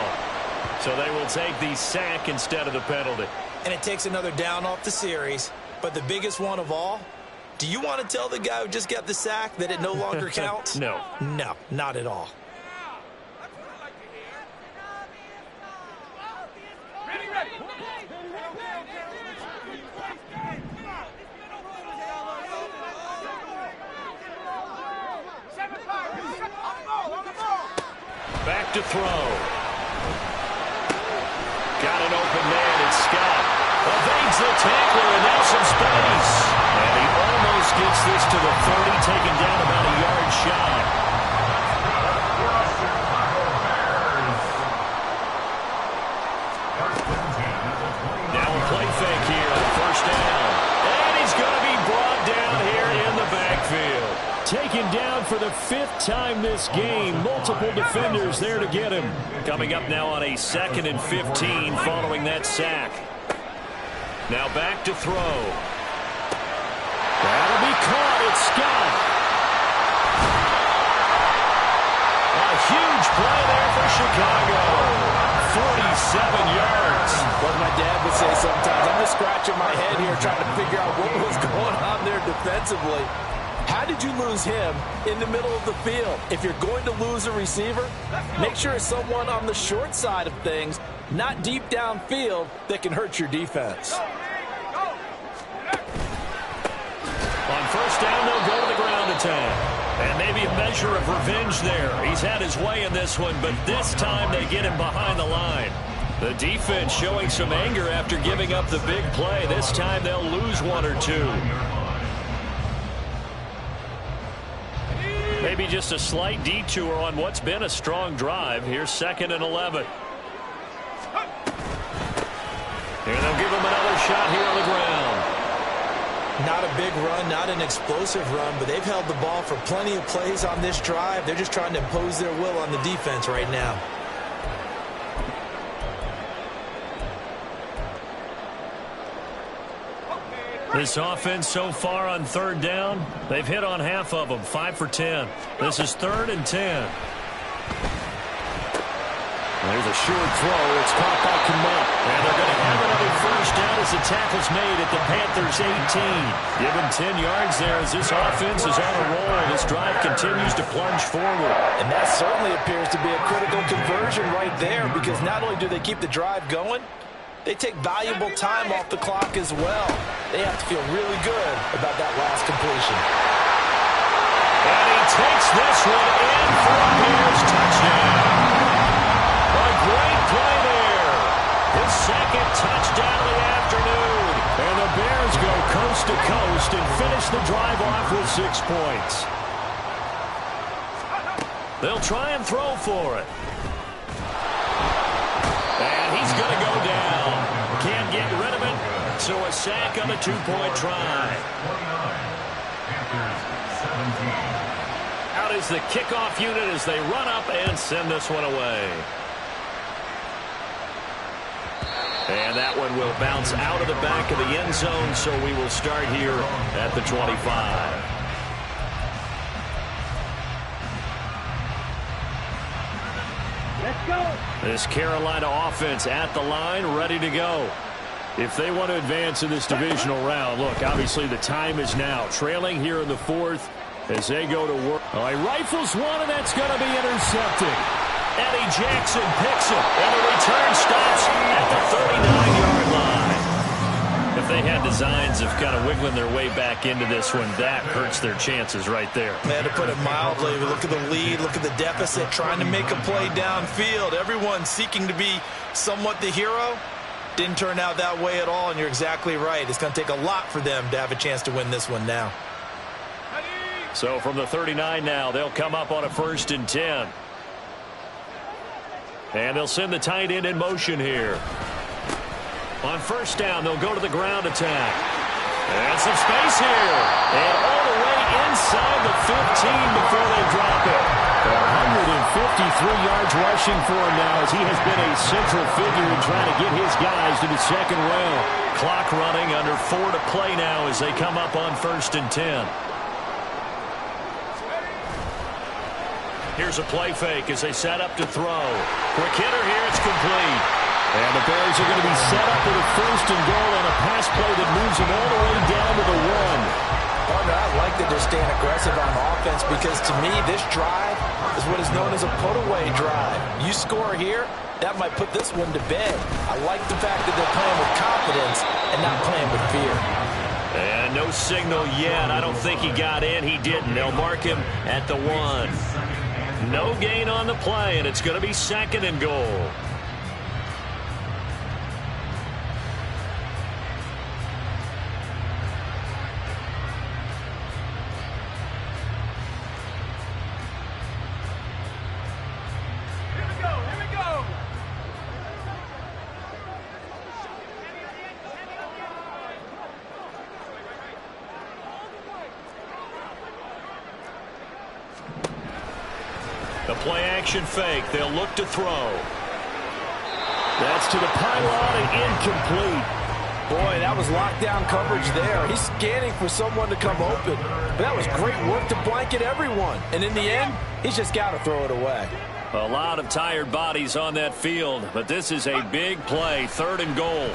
[SPEAKER 4] So they will take the sack instead of the penalty.
[SPEAKER 5] And it takes another down off the series. But the biggest one of all, do you want to tell the guy who just got the sack that it no longer counts?
[SPEAKER 4] No.
[SPEAKER 5] No, not at all.
[SPEAKER 4] Back to throw. Got an open man. It's Scott. Evades the tackler, and now some space. And he almost gets this to the 30, taken down about a yard shy. Now a play fake here on 1st down. And he's going to be brought down here in the backfield.
[SPEAKER 6] Taken down for the 5th time this game. Multiple defenders there to get him.
[SPEAKER 4] Coming up now on a 2nd and 15 following that sack. Now back to throw.
[SPEAKER 6] That'll be caught. It's Scott.
[SPEAKER 4] A huge play there for Chicago. 47 yards.
[SPEAKER 7] What my dad would say sometimes, I'm just scratching my head here trying to figure out what was going on there defensively. How did you lose him in the middle of the field? If you're going to lose a receiver, make sure it's someone on the short side of things, not deep downfield, that can hurt your defense.
[SPEAKER 4] On 1st down, they'll go to the ground attack. And maybe a measure of revenge there. He's had his way in this one, but this time they get him behind the line. The defense showing some anger after giving up the big play. This time they'll lose 1 or 2. Maybe just a slight detour on what's been a strong drive. Here's 2nd and 11. And they'll give him another shot here on the ground.
[SPEAKER 5] Not a big run, not an explosive run, but they've held the ball for plenty of plays on this drive. They're just trying to impose their will on the defense right now.
[SPEAKER 4] This offense so far on 3rd down, they've hit on half of them, 5 for 10. This is 3rd and 10.
[SPEAKER 6] There's a short throw. It's caught by Kmet.
[SPEAKER 4] And they're going to have another 1st down as the tackle's made at the Panthers' 18. Give him 10 yards there as this offense is on a roll. This drive continues to plunge forward.
[SPEAKER 7] And that certainly appears to be a critical conversion right there, because not only do they keep the drive going, they take valuable time off the clock as well. They have to feel really good about that last completion.
[SPEAKER 4] And he takes this one in for a Bears touchdown. A great play there. His 2nd touchdown of the afternoon.
[SPEAKER 6] And the Bears go coast to coast and finish the drive off with 6 points.
[SPEAKER 4] They'll try and throw for it. And he's going to go down. Can't get rid of it. So a sack on the 2-point try. Out is the kickoff unit as they run up and send this one away. And that one will bounce out of the back of the end zone, so we will start here at the 25.
[SPEAKER 9] Let's go.
[SPEAKER 4] This Carolina offense at the line, ready to go.
[SPEAKER 6] If they want to advance in this divisional round, look, obviously the time is now. Trailing here in the 4th as they go to work. Oh, he rifles one, and that's going to be intercepted.
[SPEAKER 4] Eddie Jackson picks it, and the return stops at the 39-yard line. If they had designs of kind of wiggling their way back into this one, that hurts their chances right there.
[SPEAKER 5] Man, to put it mildly, look at the lead, look at the deficit, trying to make a play downfield. Everyone seeking to be somewhat the hero. Didn't turn out that way at all, and you're exactly right. It's going to take a lot for them to have a chance to win this one now.
[SPEAKER 4] So from the 39 now, they'll come up on a 1st and 10. And they'll send the tight end in motion here. On 1st down, they'll go to the ground attack. And some space here. And all the way inside the 15 before they drop it. 153 yards rushing for him now, as he has been a central figure in trying to get his guys to the 2nd round. Clock running, under 4 to play now as they come up on 1st and 10. Here's a play fake as they set up to throw. Quick hitter here, it's complete. And the Bears are going to be set up with a 1st and goal on a pass play that moves them all the way down to the 1.
[SPEAKER 5] Partner, I like that they're staying aggressive on offense, because to me, this drive is what is known as a put-away drive. You score here, that might put this one to bed. I like the fact that they're playing with confidence and not playing with fear.
[SPEAKER 4] And no signal yet. I don't think he got in. He didn't. They'll mark him at the 1. No gain on the play, and it's going to be 2nd and goal. The play-action fake. They'll look to throw.
[SPEAKER 6] That's to the pylon and incomplete.
[SPEAKER 7] Boy, that was lockdown coverage there. He's scanning for someone to come open. But that was great work to blanket everyone. And in the end, he's just got to throw it away.
[SPEAKER 4] A lot of tired bodies on that field, but this is a big play. 3rd and goal.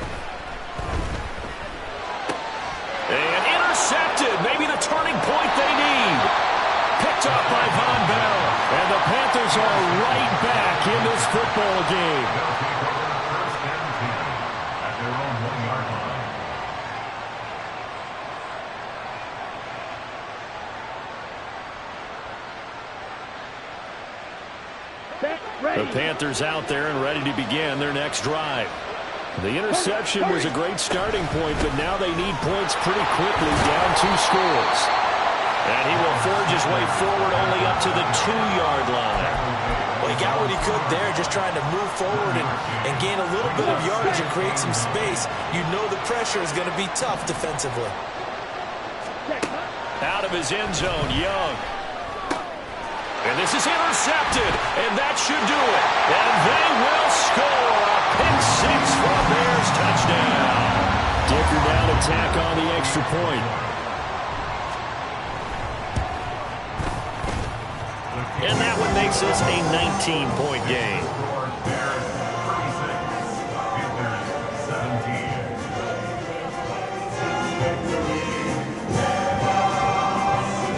[SPEAKER 4] And intercepted. Maybe the turning point they need. Picked up by Von Bell. And the Panthers are right back in this football game. The Panthers out there and ready to begin their next drive. The interception was a great starting point, but now they need points pretty quickly, down 2 scores. And he will forge his way forward only up to the 2-yard line.
[SPEAKER 5] Well, he got what he could there, just trying to move forward and gain a little bit of yardage and create some space. You know the pressure is going to be tough defensively.
[SPEAKER 4] Out of his end zone, Young. And this is intercepted, and that should do it. And they will score a pick 6 for a Bears touchdown.
[SPEAKER 6] Dicker down to tack on the extra point.
[SPEAKER 4] And that one makes this a 19-point game.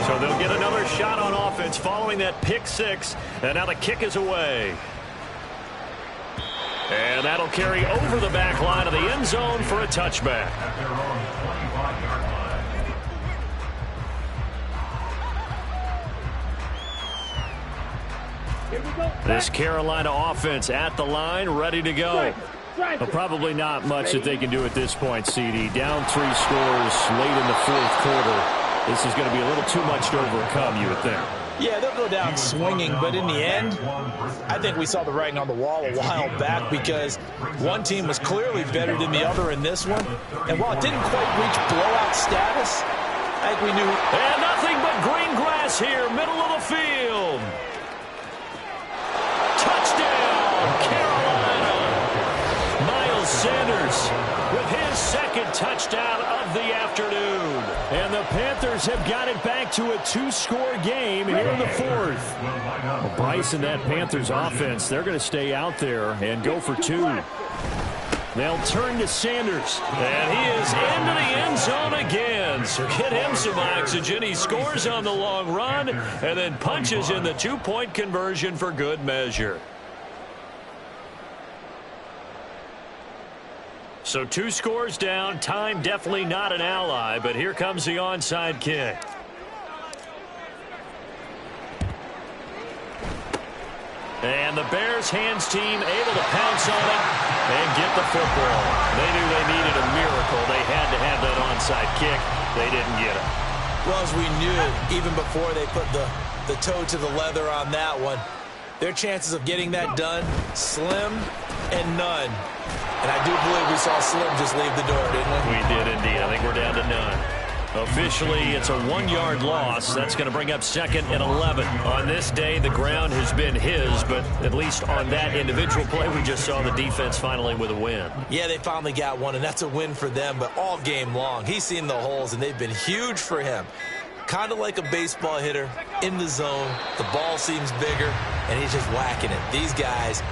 [SPEAKER 4] So they'll get another shot on offense following that pick 6. And now the kick is away. And that'll carry over the back line of the end zone for a touchback. This Carolina offense at the line, ready to go.
[SPEAKER 6] Well, probably not much that they can do at this point, CD. Down 3 scores late in the 4th quarter. This is going to be a little too much to overcome, you would think.
[SPEAKER 5] Yeah, they'll go down swinging, but in the end, I think we saw the writing on the wall a while back, because one team was clearly better than the other in this one. And while it didn't quite reach blowout status, I think we knew.
[SPEAKER 4] And nothing but green grass here, middle of the field. Touchdown, Carolina. Miles Sanders with his 2nd touchdown of the afternoon.
[SPEAKER 6] And the Panthers have got it back to a 2-score game here in the 4th. Well, Bryce and that Panthers offense, they're going to stay out there and go for 2. They'll turn to Sanders.
[SPEAKER 4] And he is into the end zone again. So get him some oxygen. He scores on the long run and then punches in the 2-point conversion for good measure. So 2 scores down. Time definitely not an ally, but here comes the onside kick. And the Bears hands team able to pounce on it and get the football. They knew they needed a miracle. They had to have that onside kick. They didn't get it.
[SPEAKER 5] Well, as we knew, even before they put the toe to the leather on that one, their chances of getting that done, slim and none. And I do believe we saw Slim just leave the door, didn't we?
[SPEAKER 4] We did indeed. I think we're down to none. Officially, it's a 1-yard loss. That's going to bring up 2nd and 11. On this day, the ground has been his, but at least on that individual play, we just saw the defense finally with a win.
[SPEAKER 5] Yeah, they finally got one, and that's a win for them, but all game long, he's seen the holes, and they've been huge for him. Kind of like a baseball hitter in the zone. The ball seems bigger, and he's just whacking it. These guys,